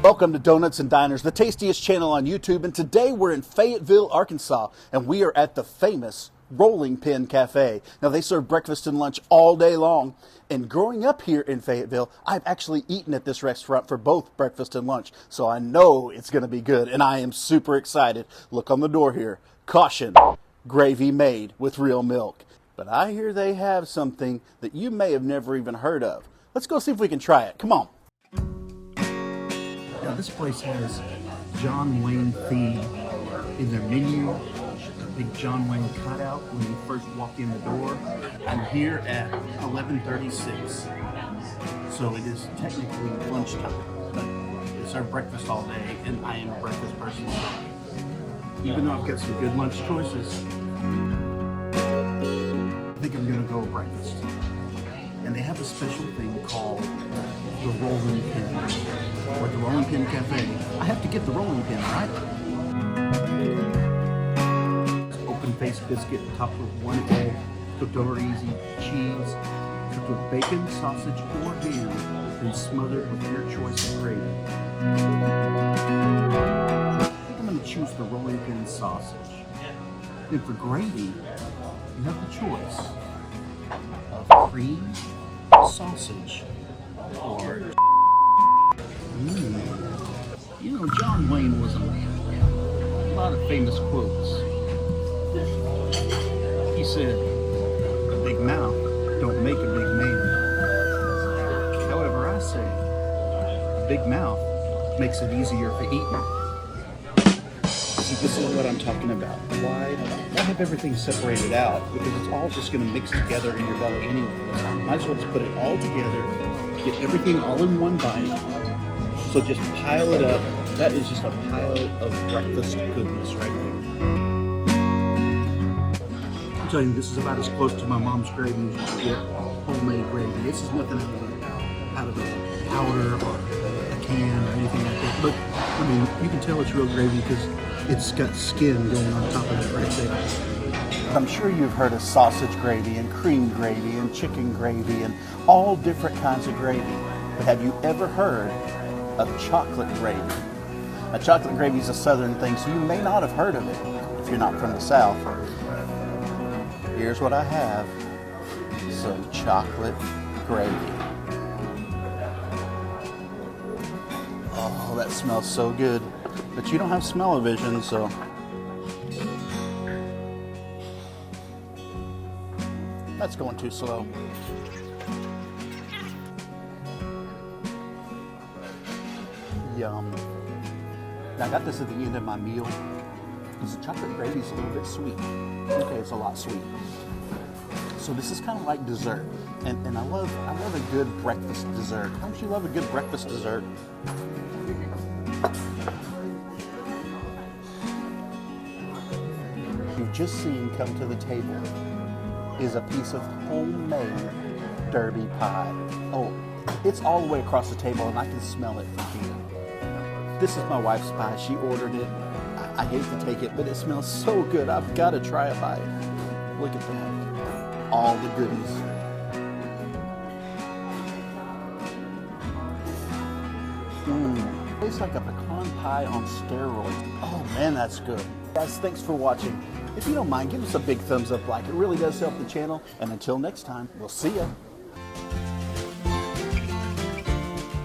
Welcome to Donuts and Diners, the tastiest channel on YouTube, and today we're in Fayetteville, Arkansas, and we are at the famous Rolling Pin Cafe. Now, they serve breakfast and lunch all day long, and growing up here in Fayetteville, I've actually eaten at this restaurant for both breakfast and lunch, so I know it's going to be good, and I am super excited. Look on the door here. Caution, gravy made with real milk. But I hear they have something that you may have never even heard of. Let's go see if we can try it. Come on. Now, this place has John Wayne theme in their menu. A big John Wayne cutout when you first walk in the door. I'm here at 11:36, so it is technically lunchtime. But they serve breakfast all day, and I am a breakfast person. Even though I've got some good lunch choices, I think I'm gonna go with breakfast. And they have a special thing called the Rolling Pin, or the Rolling Pin Cafe. I have to get the Rolling Pin, right? Open face biscuit topped with one egg, cooked over easy, cheese, cooked with bacon, sausage, or ham, and smothered with your choice of gravy. I think I'm going to choose the Rolling Pin sausage. And for gravy, you have the choice of cream, sausage, or you know, John Wayne was a man. A lot of famous quotes. He said, "A big mouth don't make a big man." However, I say, a big mouth makes it easier for eating. See, this is what I'm talking about. Why have everything separated out? Because it's all just going to mix together in your belly anyway. Might as well just put it all together, get everything all in one bite. So just pile it up. That is just a pile of breakfast goodness right there. I'm telling you, this is about as close to my mom's gravy as you get homemade gravy. This is nothing out of a powder or a can or anything like that. But, I mean, you can tell it's real gravy because it's got skin going on top of it right there. I'm sure you've heard of sausage gravy and cream gravy and chicken gravy and all different kinds of gravy. But have you ever heard of chocolate gravy? Now, chocolate gravy is a southern thing, so you may not have heard of it if you're not from the South. Here's what I have. Some chocolate gravy. Oh, that smells so good. But you don't have smell-o-vision, so that's going too slow. Yum. Now, I got this at the end of my meal because the chocolate gravy is a little bit sweet. Okay, it's a lot sweet. So this is kind of like dessert, and I love a good breakfast dessert. Don't you love a good breakfast dessert? You've just seen come to the table is a piece of homemade derby pie. Oh, it's all the way across the table, and I can smell it from here. This is my wife's pie. She ordered it. I hate to take it, but it smells so good. I've got to try a bite. Look at that. All the goodies. Tastes like a pecan pie on steroids. Oh man, that's good. Guys, thanks for watching. If you don't mind, give us a big thumbs up like. It really does help the channel. And until next time, we'll see ya.